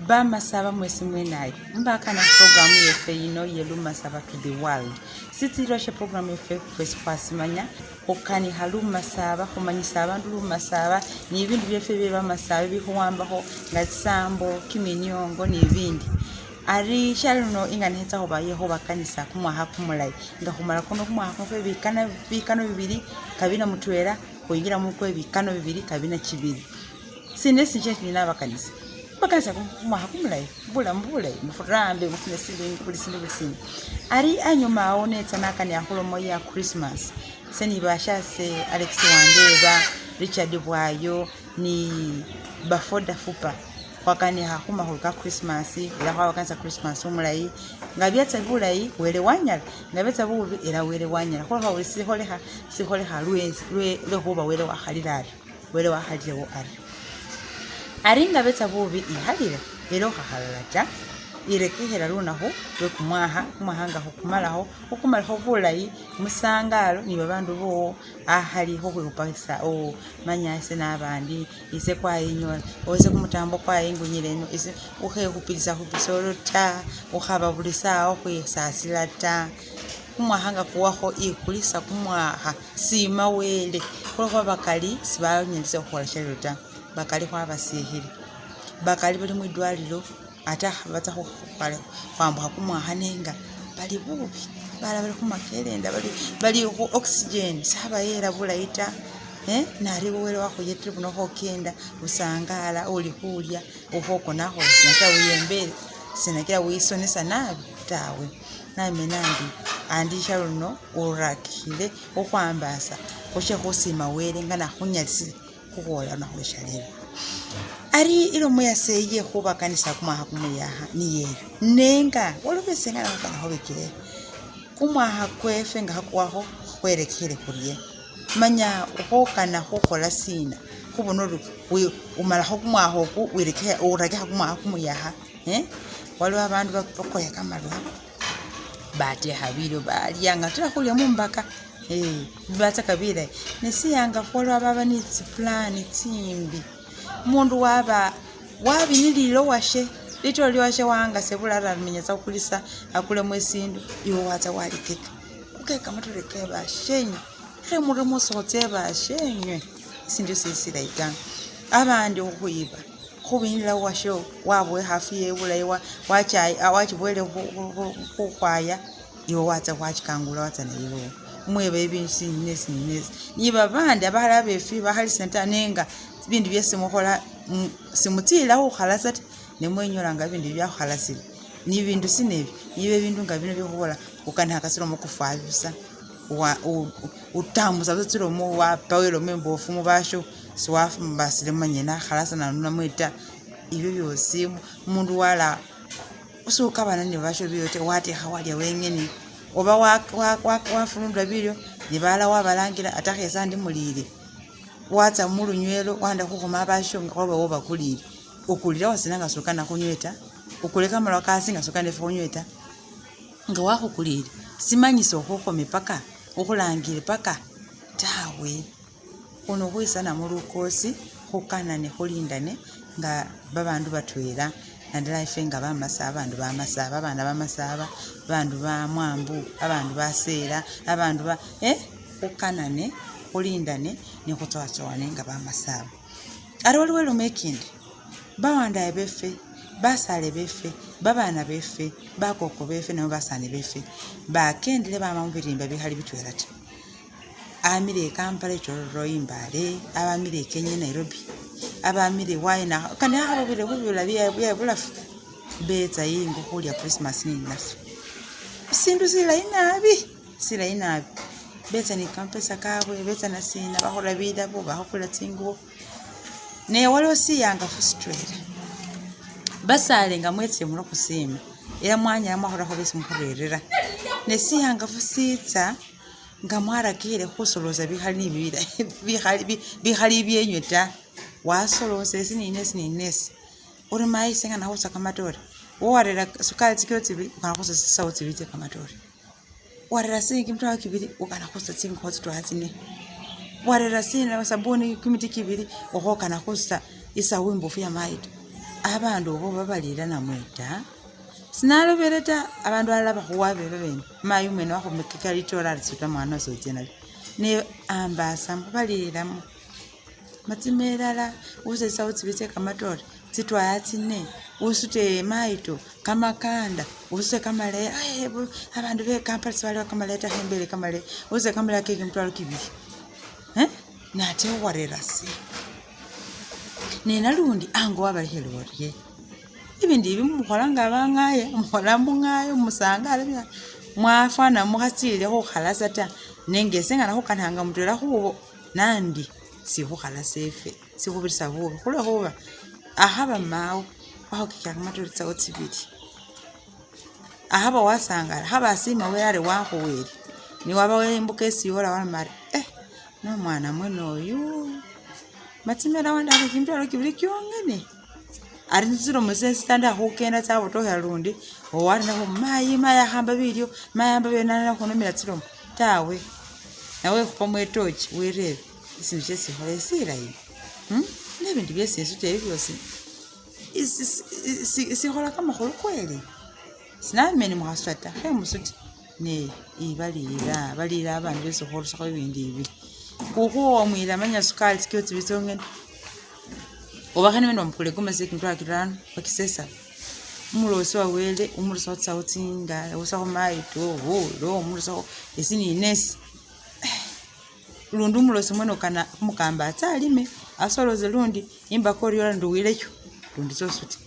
Bamasaba mwesi mwenayo mbaka na programu yefe yino yelu masaba to the world sitiroshe programu yefe kwesi kwasimanya okani halu masaba kumanyisa abantu lumasaba ni ibintu byefe beba masaba bikuwambaho ngasambo kiminyongo ni ibindi ari shaluno inganhetsa hoba Yehova kanisa kumwaha kumulai ngakumara kono kumwaha kofe bikano bibiri kabina mutwera kuingira mukwe bikano bibiri kabina kibiri sinesi chetu nabakanisa bakanisa kumwaha kumulai mbulai mufurambe mufune silingi bulisini ari anyuma aonetsa nakani ahulomo ya Christmas seni bashase Alex Wandeba Richard Bwayo ni bafoda fupa wakani hakuma hulka Christmas ila kwa wakanisa Christmas umulai ngabyatsa bulai wele wanyala ngabyatsa bubi ila wele wanyala kwa ha ulisi hole ha lwe hoba wele wa halilari wele wa haliwo ari ngabyatsa bubi ihalira elo hahalata irekehera lunaho we kumahanga hukumalaho bulai musangalo ni babandu bo ahali ho kwepasa o manyase nabandi ise kwa inyola ose kumutambo kwa ingunyireno ise uhe kupilisa kupisolota uhaba bulisao kwesasila ta kumahanga kuwaho ikulisa kumwaha sima wele kwa bakali sibanyelise kukolasha bakali kwa basihiri bakali bali mwidwalilo ata batsa khale kwambuka kumwahanenga bali bubi bali kumakelenda bali oxygen saba yera bulaita nari wele wako yetre buno hokenda usangala uli kulya uhoko naho sinaka uyembele sinakira wisonesa nabi tawe namenandi andisha luno urakile okwambasa oshe hosima wele ngana hunyalisi kukola na huleshalelo ari ilo moya seye kuba kanisa kumwaha kumuyaha ni yeyo nenga olubese ngana kana hobekire kumwaha kwefe nga hakwaho kwerekere kuriye manya uhokana hokola sina kubono umala hokumwaho ku wirekera urage kumwaha kumuyaha waliwo abantu bakoya kamalwa bate habiro bali yanga tira kulya mumbaka batsa kabira nesiyanga folwa baba ni plan timbi mundu wabinililo washe litoli washe wanga sebulala menyeza kulisa akule mwesindu iwo watsa walikeka ukeka matoleke bashenye khemure musote bashenye sindu sisira itanga abandi ukuyiba khubinila washe wabwe hafiye bulaiwa wachai awachibwele kukwaya iwo watsa wachikangula watsa nayo mwebe ibintu nesi niba bandi abala befi bahali senta nenga bindu byese mukola simutila ukhalasat nemwenyolanga bindu byakhalasile ni bindu sinebi nibe bindu nga bino byokubola ukana kasiro mukufabisa utamu sabitsiro mu wa pawelo membofu mubasho siwafu mbasile manyena khalasana namweta ibyo byose mundu wala usuka banani basho biyote wati hawali wengeni oba wafulundwa bilyo nibala wabalangira atakhesa ndi mulile watsa mulunywelo wanda kukhoma basho ngoba woba kulile ukulira wasinanga sokana kunyweta ukuleka malwa kasi nga sokana kunyweta nga wakukulile simanyiso khokhome paka ukulangire paka tawe ono kwisana mulukosi khukana ne khulindane nga babandu batwera and life nga bamasaba abandu bamasaba abana bamasaba abandu ba mwambu abandu basera abandu ba ukanane kulindane ne kutwatswane nga bamasaba ari waliwo making bawanda befe basale befe babana befe bakoko befe ne basane befe bakendile bamambirimba bihali bitwerata amire Kampala choro imbale abamire Kenya Nairobi abamire waina kana habobile bubula bya bulafu beza yingo kulya Christmas ni nafu sindu sila inabi beza ni kampesa kabwe beza na sina bahola bida bo bahokula tingo ne walo si yanga frustrate basale nga mwetse muno kusima era mwanya amahora ho bisi mukurerera ne si yanga fusitsa nga mwarakire kusoloza bihali nibira bihali byenyweta wasoloza sinines uri mai senga naho sakamatore warera sukali tikoti ukanakosa sauti bite kamatore warera singi mtu akibiri ukanakosa tingo hoti to hatine warera sina sabuni kimiti kibiri okokana kusta isa wimbo fya maito abandu obo babalira namweta sinalobereta abandu alaba kuwabebe bene mayu mwene wakumekeka litora lisuta mwana sojena ne ambasa mubalira matimerala uze sauti bite kamatora titwaya tine usute maito kamakanda use kamale abandu be Kampala sibali kamaleta hembele kamale use kamala keke mtwalo kibiri nate warera si nena lundi ango wabalihelo wariye ibindi bimukolanga abangaye mukolambu ngayo musanga alabya mwafana muhasile ho khalasa ta nengesenga naho kananga mutwela hubo nandi si ho khalasa efe si ho bisa bubi kule hoba ahaba mawo aho kikanga matulitsa otsibiri ahaba wasangala haba asima werare wahuweri ni waba wembuka esiyola wamari no mwana mweno oyu matimera wanda kimtwalo kibiri kyongene ari nziro musesi tanda hukenda tsabo to yalundi owari nako maya hamba video mayamba benana kunomera tsiro tawe nawe kupamwe tochi wereve isintu chesi holesira yi nebindi byesintu tebyosi isi hola kama holokweli sinamene muhaswata he musuti ne balira abantu beso holosa ko ibindi ibi kuko mwira manya sukali sikyo tibitongene obakane beno mukule kumase kintu akirano bakisesa umuloso wawele umuloso tsautinga usaho maito lo umuloso esini inesi lundu umuloso mweno kana mukamba atalime asoloze lundi imba koryola nduwileyo lundi sosuti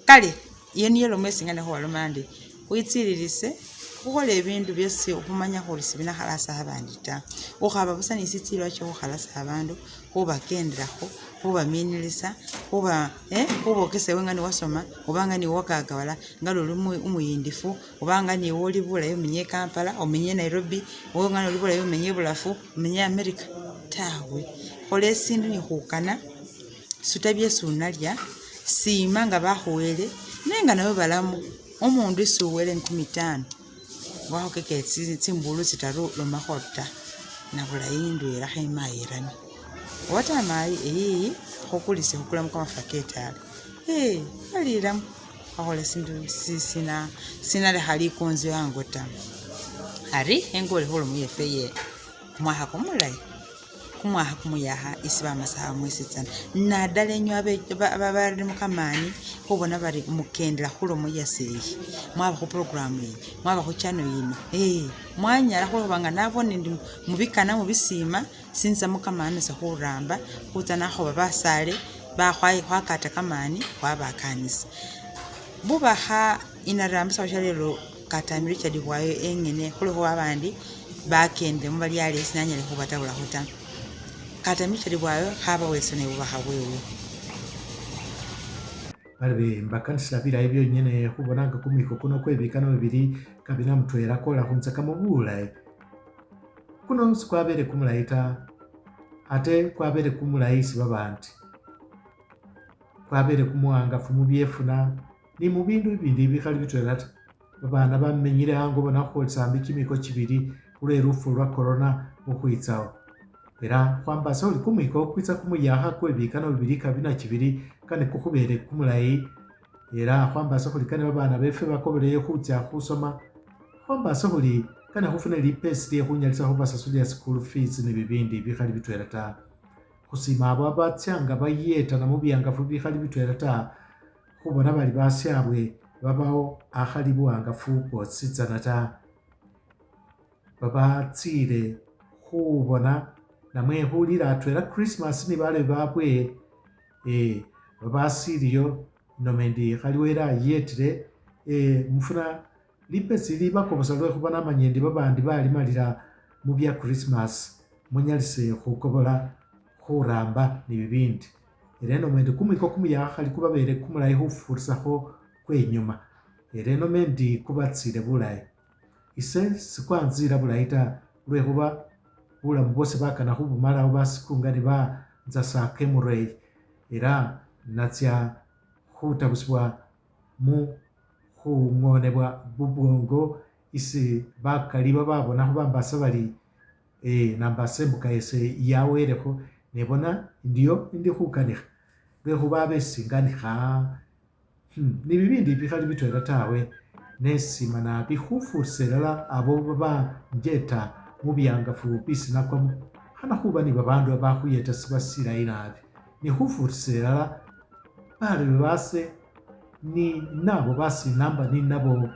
kale yeni yelo mesinga ne hwalo mande witsiririse kukola ebintu byose okumanya holisi bina halasa abandi ta okhaba busani isitirwa cyo halasa abantu kubakendraho kubaminilisa kuba kubokese wengani wasoma obanga ni wakagawala ngalo lumu umuyindifu obanga ni woli bula yo menye Kampala omenye Nairobi wengani oli bula yo menye bulafu menye America tawe kole sindu ni hukana sutabye sunalya simanga bahuwele nenga nawe balamu omundu suwele 15 waho keke tsimbulu tsitaru lo mahota na bulaindu era haimayirani wata mai hokulise hokula mukama faketa alira ahole sindu sina le hali konzo yango ta hari engole holo muyefeye kumwaha kumulai kumwaha kumuyaha isiba masaha mwesitsana nadale nyo ababari mukamani hobona bari mukendera holo muyaseyi mwaba ku program yi mwaba ku channel yino mwanyara holo banga nabone ndi mubikana mubisima sinza mukamani se huramba hutana ho babasale bahwaye hwakata kamani wabakanisa bubaha inarambisa washalelo katamiri chadi hwayo engene holo ho abandi bakende mubali yale sinanyale ho batabula hutana katamiri bwayo haba wesone bubaha wewe barbe mbakanisa bira ibyo nyene kubonanga kumiko kuno kwebikano bibiri kabina mutwera kola kunza kamubula kuno sikwabere kumulaita ate kwabere kumulaisi babanti kwabere kumuanga fumu byefuna ni mubindu ibindi bikali bitwerata babana bamenyire hango bona kholsambi kimiko kibiri kule rufu rwa corona okwitsawo era kwamba soli kumiko kwitsa kumuyaha kwebikano bibiri kabina kibiri kane kukubere kumulai era kwamba soli kane babana befe bakobere khutya khusoma kwamba soli kana hufuna lipesi lye kunyalisa ho basasulia school fees ne bibindi bikali bitwerata kusima abo abatyanga bayeta na mubyanga fu bikali bitwerata kubona bali basyabwe babaho ahali buanga fu botsitsana ta baba tsire kubona namwe hulira atwera Christmas ni bale babwe baba siriyo nomendi khaliwera yetire mufuna lipesi liba kobosalwe kubana amanyende babandi bali malira mu bya Christmas munyalise khukobola khuramba ni bibindi ereno mende kumiko kumuya khali kubabere kumulayi hufurisaho kwenyuma ereno mendi kubatsire bulayi ise sikwanzira bulayi ta lwekhuba bulamu bwose bakana khubumalawo basikungani banza sake murei era natsya khutabusibwa mu khung'onebwa bubwongo isi bakali bababonakho bambasa bali namba sembuka ese yawerekho nebona ndiyo ndi khukanikha lwekhuba besinganikha ni bibindi bikhali bitwela tawe nesima nabi khufurisa ilala abo babanjeta mubyangafu bisinakwamo khana khuba ni babandu bakhuyeta sibasilayi nabi ni khufurisa ilala balebe base ni nabo basinamba ni nabo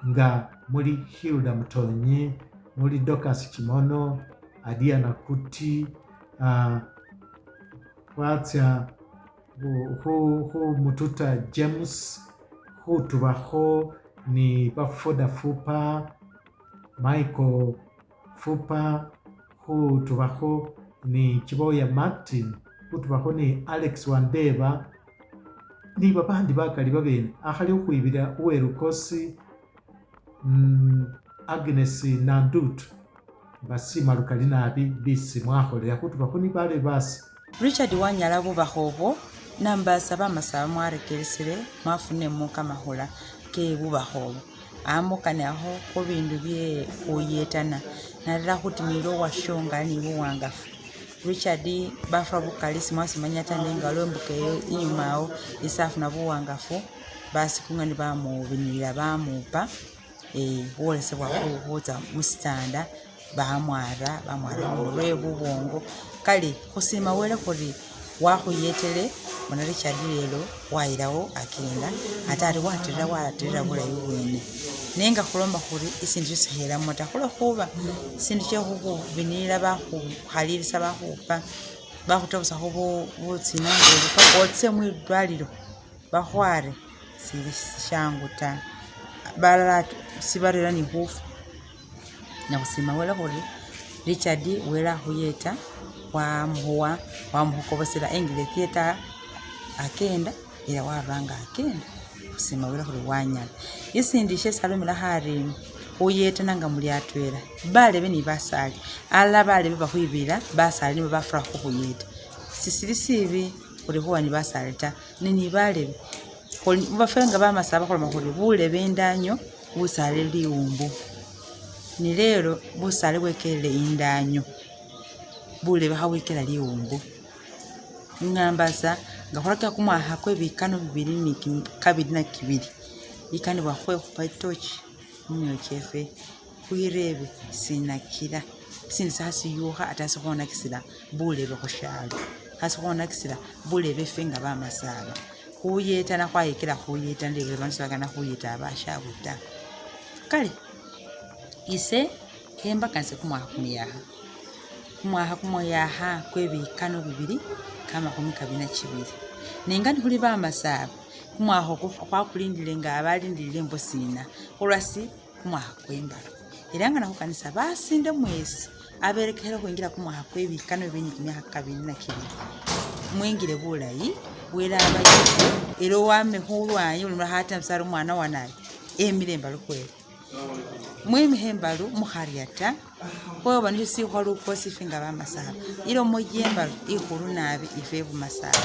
nga muli Hilda Mutonyi, muli Dorcas Kimono, Adiana Kuti, khwatsya khu Mututa James, khutubakho ni Bafoda Fupa, Michael Fupa, khutubakho ni Chiboya Martin, khutubakho ni Alex Wandeba, ni babandi bakali babene akhali ukhwibila uwerukosi Agnes Nandutu basima lukali nabi bisi mwakholera khutubakho ni bale basi Richard Wanyala bubakhobo nambasa bamasaba mwarekeresele mwafunemo kamahula ke bubakhobo amokaneakho khubindu bye khuyetana nalala khutimilo washonga ni buwangafu Richard bafura bukali simwasimanya ta nengalo mbukeyo inyuma awo isafuna buwangafu basi kungani bamubinira bamupa wolesebwa khuza musitanda bamwara mulwe bubongo kale khusima wele khuri wakhuyetele bona Richard lelo wayilawo akenda atari watirira bulayi bwene nenga khulomba khuri isindu sihela ta khulokhuba sindu kyekhubinira bakhalilisa bakhupa bakhutobesa butsina ngolukakotse mwidwalilo bakhware sili shangu ta balala sibarera ni khufa nakhusima wele khuri Richard wela khuyeta wamukhokobosela engile theatre akenda ila waranga akenda khusima wela khuri Wanyala isindi shesalomela khari khuyetana nga muli atwela balebe ni basali ala balebe bakhwibila basali nibo bafura khukhuyeta sisili sibi khuri khuwa ni basali ta ni balebe bafenga bamasaba khuloma khuri bulebe indanyo busale liumbu ni lero busale bwekele indanyo bulebe khawikela liumbu ngambasa nga khulaka kumwaha kwebikano 2022 ikanibwa khwekhupa itochi mumyo chefe khwirebe sinakila sindi sasiyukha ata sikhonakisila bulebe khushalo khasikhonakisila bulebe fenga bamasaba khuyetana khwayekela khuyetana lebe bantu bakana khuyeta abashabwe ta kale ise kembakanise kumwaha kumoyaha kwebikano 2 kama 2022 nengani khuli bamasaba kumwaha khwakulindile nga abalindilile mbosina khulwasi kumwaha kwembalo era nga nakhukanisa basinde mwesi aberekhele khwingila kumwaha kwebikano 2022 mwingile bulayi wela abaje ero wame khulwanyi ulima hata msari mwana wanaye emilemba lukwele mwemihembalu mukhariata kwewa nisho sikhwa lukosi finga bamasaba ilo mojembalu ikhulu nabi ife bumasaba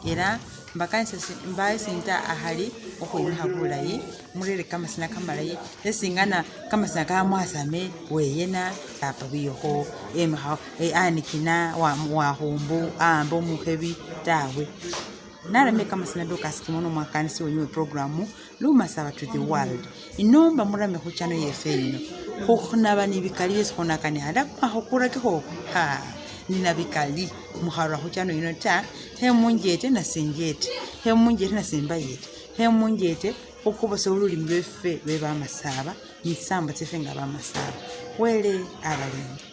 era mbakanisa mbaye sinta ahali okhwimikha bulayi murere kamasina kamalayi lesingana kamasina kamwasame weyena apa biyokho emikha anikina wahumbu ambo mukhebi tawe narame kamasina Dorcas Kimono mwakanisi wenyewe programu lumasaba to the world inomba murame khuchano yefe ino khunaba nibikali yesikhonakani hada khokhurakekho nina bikali mukharwa khuchano ino ta he munjete na senjete he munjete na sembayete he munjete khukubose ululimi lwefe lwebamasaba nisamba tsefe nga bamasaba wele abalindi